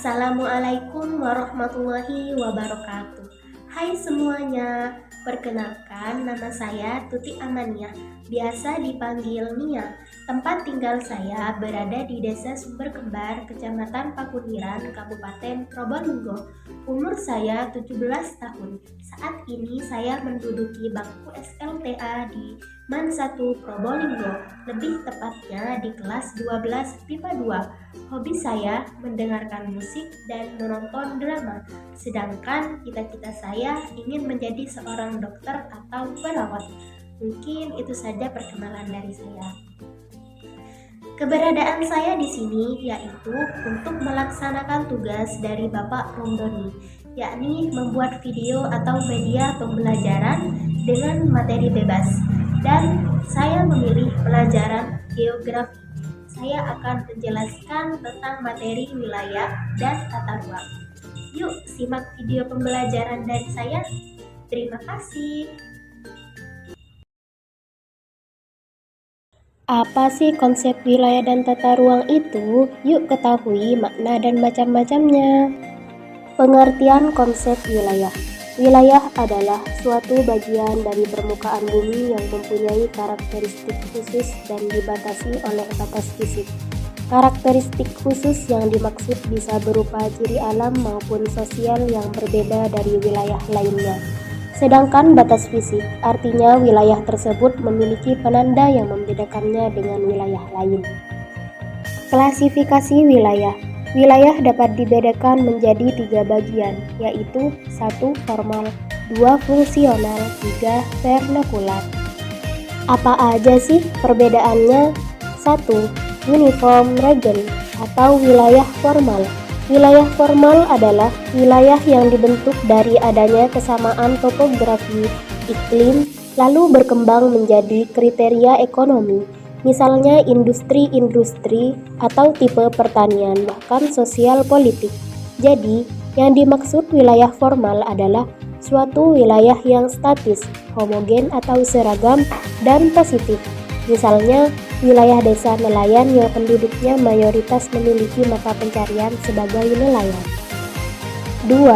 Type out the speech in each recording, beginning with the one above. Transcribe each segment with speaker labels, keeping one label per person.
Speaker 1: Assalamualaikum warahmatullahi wabarakatuh. Hai semuanya, perkenalkan nama saya Tuti Amania, biasa dipanggil Nia. Tempat tinggal saya berada di Desa Sumber Kembar, Kecamatan Pakuniran, Kabupaten Probolinggo. Umur saya 17 tahun. Saat ini saya menduduki bangku SLTA di MAN 1 Probolinggo, lebih tepatnya di kelas 12 MIPA 2. Hobi saya mendengarkan musik dan menonton drama, sedangkan cita-cita saya ingin menjadi seorang dokter atau perawat. Mungkin itu saja perkenalan dari saya. Keberadaan saya di sini yaitu untuk melaksanakan tugas dari Bapak Romdoni, yakni membuat video atau media pembelajaran dengan materi bebas. Dan saya memilih pelajaran geografi. Saya akan menjelaskan tentang materi wilayah dan tata ruang. Yuk simak video pembelajaran dari saya. Terima kasih.
Speaker 2: Apa sih konsep wilayah dan tata ruang itu? Yuk ketahui makna dan macam-macamnya. Pengertian konsep wilayah. Wilayah adalah suatu bagian dari permukaan bumi yang mempunyai karakteristik khusus dan dibatasi oleh batas fisik. Karakteristik khusus yang dimaksud bisa berupa ciri alam maupun sosial yang berbeda dari wilayah lainnya. Sedangkan batas fisik, artinya wilayah tersebut memiliki penanda yang membedakannya dengan wilayah lain. Klasifikasi wilayah. Wilayah dapat dibedakan menjadi 3 bagian, yaitu 1. Formal, 2. Fungsional, 3. Vernakular. Apa aja sih perbedaannya? 1. Uniform region atau wilayah formal. Wilayah formal adalah wilayah yang dibentuk dari adanya kesamaan topografi, iklim, lalu berkembang menjadi kriteria ekonomi. Misalnya industri-industri atau tipe pertanian, bahkan sosial politik. Jadi, yang dimaksud wilayah formal adalah suatu wilayah yang statis, homogen atau seragam, dan positif. Misalnya, wilayah desa nelayan yang penduduknya mayoritas memiliki mata pencarian sebagai nelayan. 2.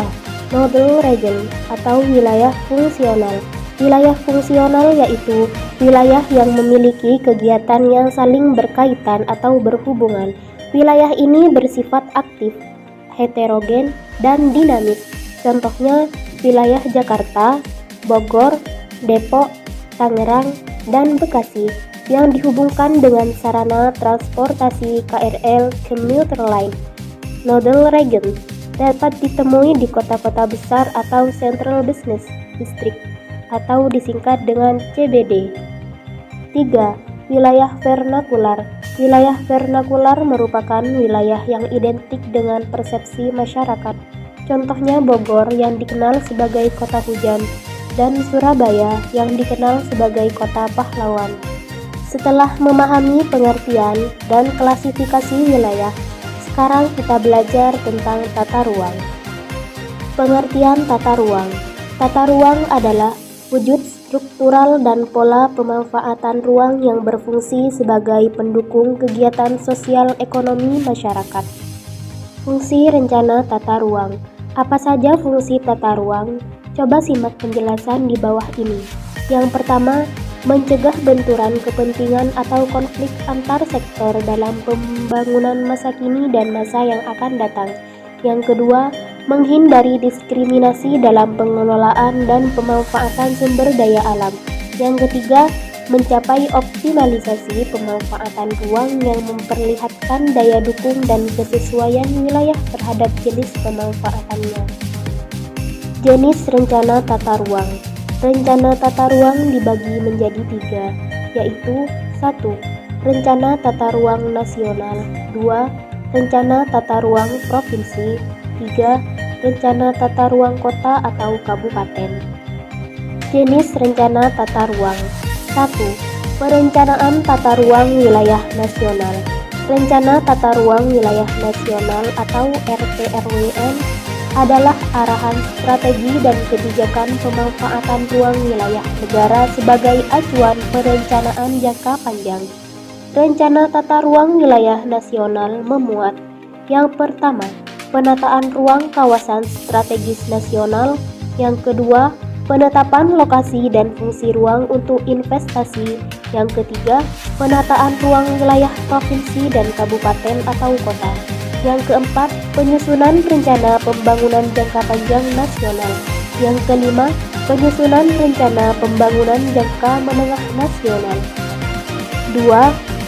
Speaker 2: Nodal region atau wilayah fungsional. Wilayah fungsional yaitu wilayah yang memiliki kegiatan yang saling berkaitan atau berhubungan. Wilayah ini bersifat aktif, heterogen, dan dinamis. Contohnya wilayah Jakarta, Bogor, Depok, Tangerang, dan Bekasi yang dihubungkan dengan sarana transportasi KRL Commuter Line. Nodal region dapat ditemui di kota-kota besar atau Central Business District atau disingkat dengan CBD. 3. Wilayah vernakular. Wilayah vernakular merupakan wilayah yang identik dengan persepsi masyarakat. Contohnya Bogor yang dikenal sebagai kota hujan dan Surabaya yang dikenal sebagai kota pahlawan. Setelah memahami pengertian dan klasifikasi wilayah, sekarang kita belajar tentang tata ruang. Pengertian tata ruang. Tata ruang adalah wujud struktural dan pola pemanfaatan ruang yang berfungsi sebagai pendukung kegiatan sosial ekonomi masyarakat. Fungsi rencana tata ruang. Apa saja fungsi tata ruang? Coba simak penjelasan di bawah ini. Yang pertama, mencegah benturan kepentingan atau konflik antar sektor dalam pembangunan masa kini dan masa yang akan datang. Yang kedua, menghindari diskriminasi dalam pengelolaan dan pemanfaatan sumber daya alam. Yang ketiga, mencapai optimalisasi pemanfaatan ruang yang memperlihatkan daya dukung dan kesesuaian wilayah terhadap jenis pemanfaatannya. Jenis rencana tata ruang. Rencana tata ruang dibagi menjadi 3, yaitu 1. Rencana tata ruang nasional, 2. Rencana tata ruang provinsi, 3. Rencana tata ruang kota atau kabupaten. Jenis rencana tata ruang. 1. Perencanaan tata ruang wilayah nasional. Rencana tata ruang wilayah nasional atau RTRWN adalah arahan strategi dan kebijakan pemanfaatan ruang wilayah negara sebagai acuan perencanaan jangka panjang. Rencana tata ruang wilayah nasional memuat yang pertama, penataan ruang kawasan strategis nasional. Yang kedua, penetapan lokasi dan fungsi ruang untuk investasi. Yang ketiga, penataan ruang wilayah provinsi dan kabupaten atau kota. Yang keempat, penyusunan rencana pembangunan jangka panjang nasional. Yang kelima, penyusunan rencana pembangunan jangka menengah nasional. 2.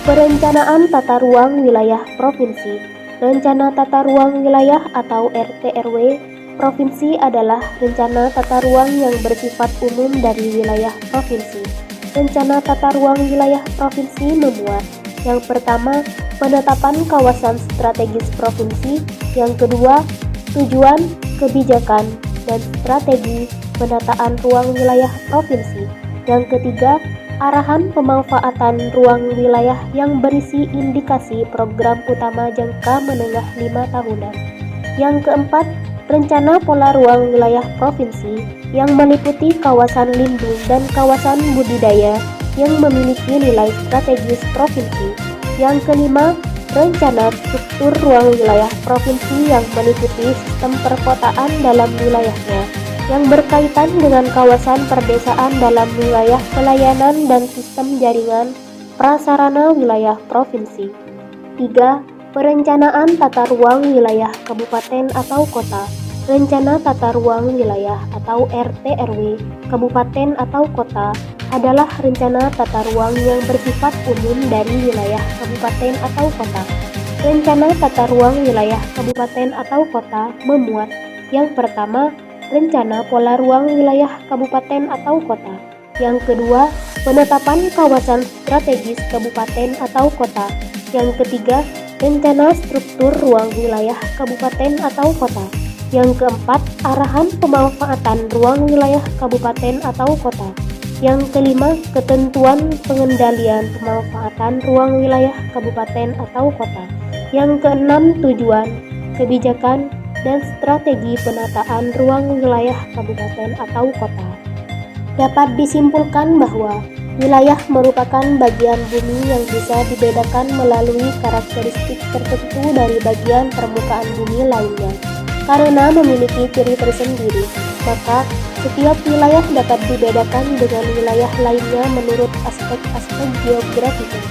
Speaker 2: Perencanaan tata ruang wilayah provinsi. Rencana tata ruang wilayah atau RT/RW provinsi adalah rencana tata ruang yang bersifat umum dari wilayah provinsi. Rencana tata ruang wilayah provinsi memuat: yang pertama, penetapan kawasan strategis provinsi; yang kedua, tujuan, kebijakan, dan strategi penataan ruang wilayah provinsi; yang ketiga, arahan pemanfaatan ruang wilayah yang berisi indikasi program utama jangka menengah 5 tahunan. Yang keempat, rencana pola ruang wilayah provinsi yang meliputi kawasan lindung dan kawasan budidaya yang memiliki nilai strategis provinsi. Yang kelima, rencana struktur ruang wilayah provinsi yang meliputi sistem perkotaan dalam wilayahnya, yang berkaitan dengan kawasan perdesaan dalam wilayah pelayanan dan sistem jaringan prasarana wilayah provinsi. 3. Perencanaan tata ruang wilayah kabupaten atau kota. Rencana tata ruang wilayah atau RT/RW kabupaten atau kota adalah rencana tata ruang yang bersifat umum dari wilayah kabupaten atau kota. Rencana tata ruang wilayah kabupaten atau kota memuat: yang pertama, rencana pola ruang wilayah kabupaten atau kota. Yang kedua, penetapan kawasan strategis kabupaten atau kota. Yang ketiga, rencana struktur ruang wilayah kabupaten atau kota. Yang keempat, arahan pemanfaatan ruang wilayah kabupaten atau kota. Yang kelima, ketentuan pengendalian pemanfaatan ruang wilayah kabupaten atau kota. Yang keenam, tujuan, kebijakan, dan strategi penataan ruang wilayah kabupaten atau kota. Dapat disimpulkan bahwa wilayah merupakan bagian bumi yang bisa dibedakan melalui karakteristik tertentu dari bagian permukaan bumi lainnya. Karena memiliki ciri tersendiri, maka setiap wilayah dapat dibedakan dengan wilayah lainnya menurut aspek-aspek geografisnya.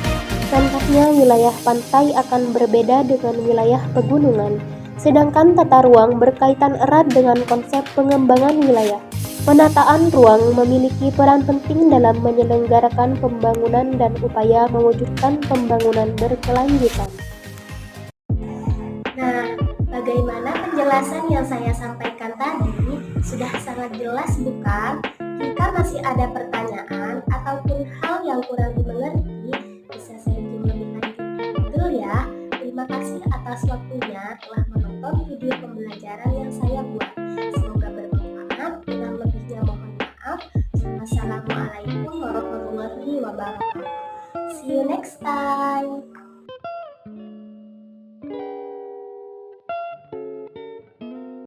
Speaker 2: Contohnya, wilayah pantai akan berbeda dengan wilayah pegunungan. Sedangkan tata ruang berkaitan erat dengan konsep pengembangan wilayah. Penataan ruang memiliki peran penting dalam menyelenggarakan pembangunan dan upaya mewujudkan pembangunan berkelanjutan.
Speaker 1: Nah, bagaimana penjelasan yang saya sampaikan tadi? Sudah sangat jelas bukan? Jika masih ada pertanyaan ataupun hal yang kurang dimengerti, bisa saya jawab lebih lanjut. Betul ya? Terima kasih atas waktunya telah menonton video pembelajaran yang saya buat. Semoga bermanfaat. Kurang lebihnya mohon maaf. Wassalamualaikum warahmatullahi wabarakatuh. See you next time.